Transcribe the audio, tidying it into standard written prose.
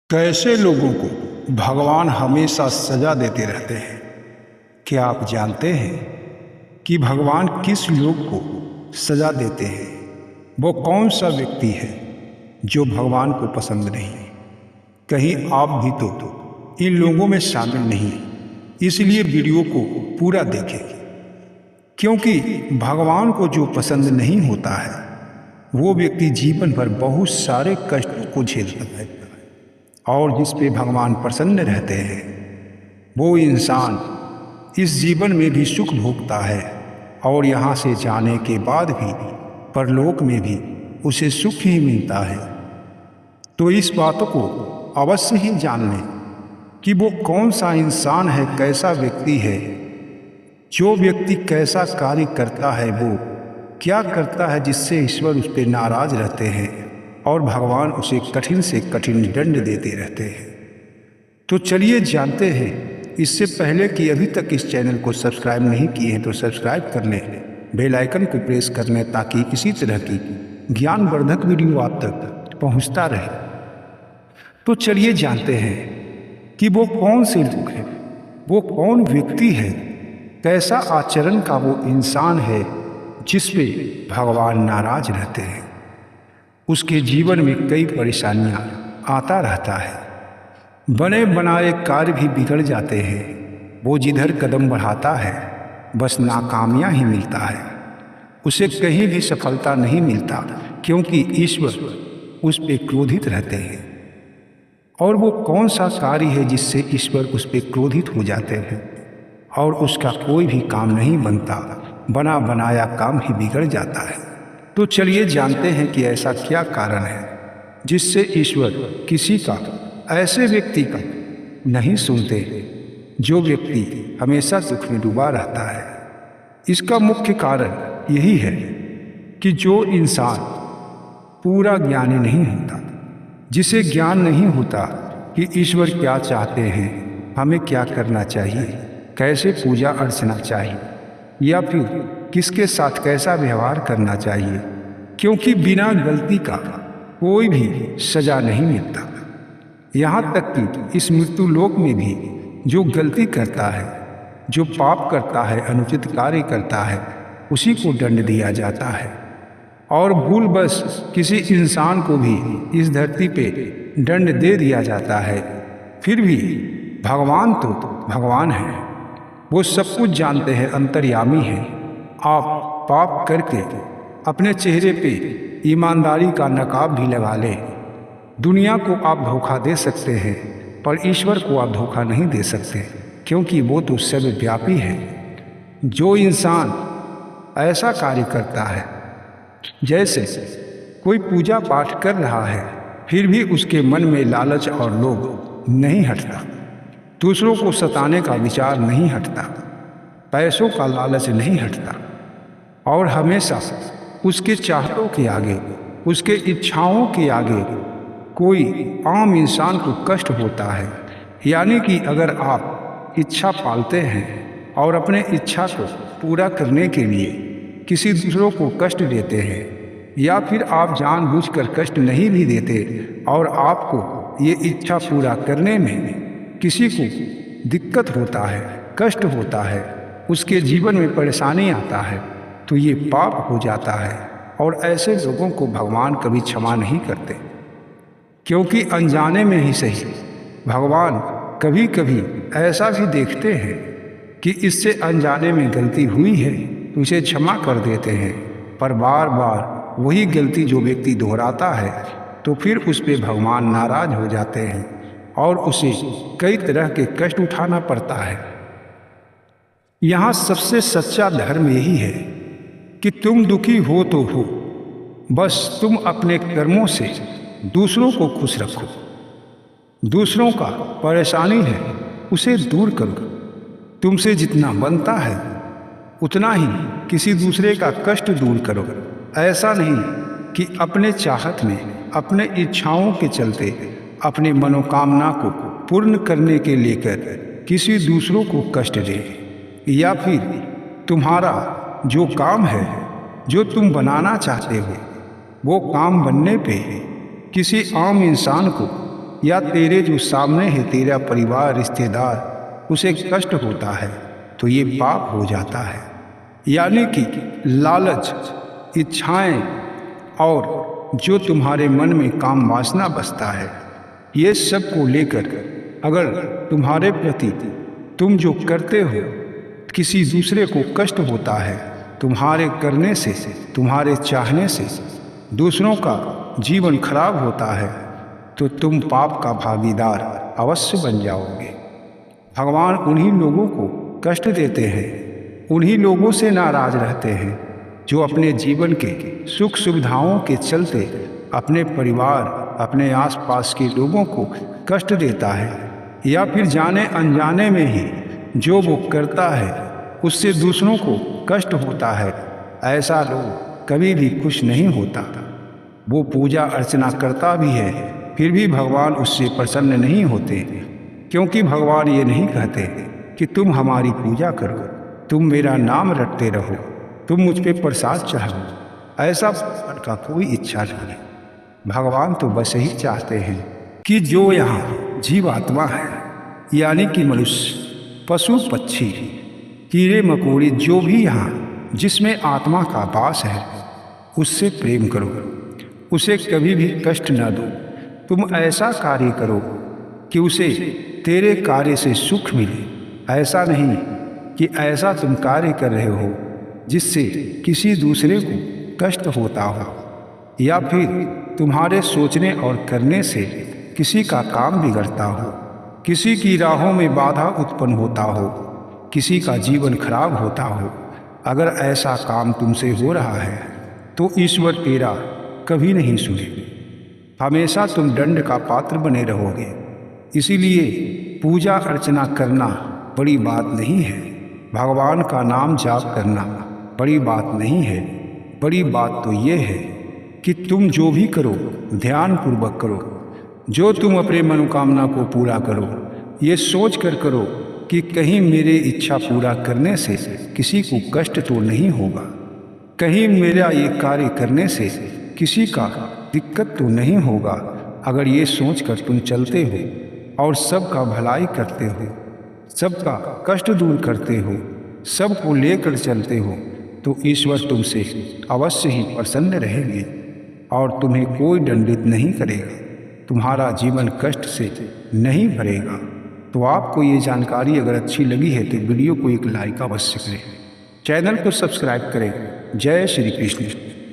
कैसे लोगों को भगवान हमेशा सजा देते रहते हैं। क्या आप जानते हैं कि भगवान किस लोग को सजा देते हैं? वो कौन सा व्यक्ति है जो भगवान को पसंद नहीं है? कहीं आप भी तो इन लोगों में शामिल नहीं हैं। इसलिए वीडियो को पूरा देखें, क्योंकि भगवान को जो पसंद नहीं होता है वो व्यक्ति जीवन भर बहुत सारे कष्टों को झेलता है, और जिस पे भगवान प्रसन्न रहते हैं वो इंसान इस जीवन में भी सुख भोगता है, और यहाँ से जाने के बाद भी परलोक में भी उसे सुख ही मिलता है। तो इस बात को अवश्य ही जान लें कि वो कौन सा इंसान है, कैसा व्यक्ति है, जो व्यक्ति कैसा कार्य करता है, वो क्या करता है जिससे ईश्वर उस पर नाराज रहते हैं और भगवान उसे कठिन से कठिन दंड देते रहते हैं। तो चलिए जानते हैं। इससे पहले कि अभी तक इस चैनल को सब्सक्राइब नहीं किए हैं तो सब्सक्राइब कर लें, बेल आइकन को प्रेस कर लें, ताकि इसी तरह की ज्ञानवर्धक वीडियो आप तक पहुंचता रहे। तो चलिए जानते हैं कि वो कौन से लोग हैं, वो कौन व्यक्ति है, कैसा आचरण का वो इंसान है जिस पे भगवान नाराज रहते हैं। उसके जीवन में कई परेशानियां आता रहता है, बने बनाए कार्य भी बिगड़ जाते हैं। वो जिधर कदम बढ़ाता है बस नाकामियां ही मिलता है, उसे कहीं भी सफलता नहीं मिलता, क्योंकि ईश्वर उस पर क्रोधित रहते हैं। और वो कौन सा कार्य है जिससे ईश्वर उस पर क्रोधित हो जाते हैं और उसका कोई भी काम नहीं बनता, बना बनाया काम ही बिगड़ जाता है। तो चलिए जानते हैं कि ऐसा क्या कारण है जिससे ईश्वर किसी का, ऐसे व्यक्ति का नहीं सुनते जो व्यक्ति हमेशा दुख में डूबा रहता है। इसका मुख्य कारण यही है कि जो इंसान पूरा ज्ञानी नहीं होता, जिसे ज्ञान नहीं होता कि ईश्वर क्या चाहते हैं, हमें क्या करना चाहिए, कैसे पूजा अर्चना चाहिए, या फिर किसके साथ कैसा व्यवहार करना चाहिए, क्योंकि बिना गलती का कोई भी सजा नहीं मिलता। यहाँ तक कि इस मृत्यु लोक में भी जो गलती करता है, जो पाप करता है, अनुचित कार्य करता है, उसी को दंड दिया जाता है। और भूल बस किसी इंसान को भी इस धरती पे दंड दे दिया जाता है, फिर भी भगवान तो भगवान है, वो सब कुछ जानते हैं, अंतर्यामी हैं। आप पाप करके अपने चेहरे पे ईमानदारी का नकाब भी लगा लें, दुनिया को आप धोखा दे सकते हैं, पर ईश्वर को आप धोखा नहीं दे सकते, क्योंकि वो तो सर्वव्यापी है। जो इंसान ऐसा कार्य करता है, जैसे कोई पूजा पाठ कर रहा है, फिर भी उसके मन में लालच और लोभ नहीं हटता, दूसरों को सताने का विचार नहीं हटता, पैसों का लालच नहीं हटता, और हमेशा उसके चाहतों के आगे, उसके इच्छाओं के आगे कोई आम इंसान को कष्ट होता है। यानी कि अगर आप इच्छा पालते हैं और अपने इच्छा को पूरा करने के लिए किसी दूसरों को कष्ट देते हैं, या फिर आप जानबूझकर कष्ट नहीं भी देते और आपको ये इच्छा पूरा करने में किसी को दिक्कत होता है, कष्ट होता है, उसके जीवन में परेशानी आता है, तो ये पाप हो जाता है। और ऐसे लोगों को भगवान कभी क्षमा नहीं करते, क्योंकि अनजाने में ही सही भगवान कभी कभी ऐसा भी देखते हैं कि इससे अनजाने में गलती हुई है तो इसे क्षमा कर देते हैं, पर बार बार वही गलती जो व्यक्ति दोहराता है तो फिर उस पर भगवान नाराज हो जाते हैं और उसे कई तरह के कष्ट उठाना पड़ता है। यहाँ सबसे सच्चा धर्म यही है कि तुम दुखी हो तो हो, बस तुम अपने कर्मों से दूसरों को खुश रखो, दूसरों का परेशानी है उसे दूर करो, तुमसे जितना बनता है उतना ही किसी दूसरे का कष्ट दूर करो। ऐसा नहीं कि अपने चाहत में, अपने इच्छाओं के चलते, अपने मनोकामना को पूर्ण करने के लेकर किसी दूसरों को कष्ट दे, या फिर तुम्हारा जो काम है, जो तुम बनाना चाहते हो, वो काम बनने पे किसी आम इंसान को या तेरे जो सामने है तेरा परिवार रिश्तेदार उसे कष्ट होता है तो ये पाप हो जाता है। यानी कि लालच, इच्छाएं और जो तुम्हारे मन में काम वासना बसता है, ये सब को लेकर अगर तुम्हारे प्रति तुम जो करते हो किसी दूसरे को कष्ट होता है, तुम्हारे करने से, तुम्हारे चाहने से दूसरों का जीवन खराब होता है, तो तुम पाप का भागीदार अवश्य बन जाओगे। भगवान उन्हीं लोगों को कष्ट देते हैं, उन्हीं लोगों से नाराज रहते हैं जो अपने जीवन के सुख सुविधाओं के चलते अपने परिवार, अपने आसपास के लोगों को कष्ट देता है, या फिर जाने अनजाने में ही जो वो करता है उससे दूसरों को कष्ट होता है। ऐसा लोग कभी भी खुश नहीं होता। वो पूजा अर्चना करता भी है फिर भी भगवान उससे प्रसन्न नहीं होते, क्योंकि भगवान ये नहीं कहते कि तुम हमारी पूजा करो, तुम मेरा नाम रटते रहो, तुम मुझ पे प्रसाद चढ़ाओ। ऐसा का कोई इच्छा नहीं। भगवान तो बस यही चाहते हैं कि जो यहाँ जीवात्मा है, यानी कि मनुष्य, पशु पक्षी, कीड़े मकोड़े, जो भी यहाँ जिसमें आत्मा का वास है उससे प्रेम करो, उसे कभी भी कष्ट न दो। तुम ऐसा कार्य करो कि उसे तेरे कार्य से सुख मिले। ऐसा नहीं कि ऐसा तुम कार्य कर रहे हो जिससे किसी दूसरे को कष्ट होता हो, या फिर तुम्हारे सोचने और करने से किसी का काम बिगड़ता हो, किसी की राहों में बाधा उत्पन्न होता हो, किसी का जीवन खराब होता हो। अगर ऐसा काम तुमसे हो रहा है तो ईश्वर तेरा कभी नहीं सुनेंगे, हमेशा तुम दंड का पात्र बने रहोगे। इसीलिए पूजा अर्चना करना बड़ी बात नहीं है, भगवान का नाम जाप करना बड़ी बात नहीं है। बड़ी बात तो ये है कि तुम जो भी करो ध्यान पूर्वक करो, जो तुम अपने मनोकामना को पूरा करो ये सोच कर करो कि कहीं मेरे इच्छा पूरा करने से किसी को कष्ट तो नहीं होगा, कहीं मेरा ये कार्य करने से किसी का दिक्कत तो नहीं होगा। अगर ये सोच कर तुम चलते हो और सबका भलाई करते हो, सबका कष्ट दूर करते हो, सबको लेकर चलते हो, तो ईश्वर तुमसे अवश्य ही प्रसन्न रहेंगे और तुम्हें कोई दंडित नहीं करेगा, तुम्हारा जीवन कष्ट से नहीं भरेगा। तो आपको ये जानकारी अगर अच्छी लगी है तो वीडियो को एक लाइक अवश्य करें, चैनल को सब्सक्राइब करें। जय श्री कृष्ण।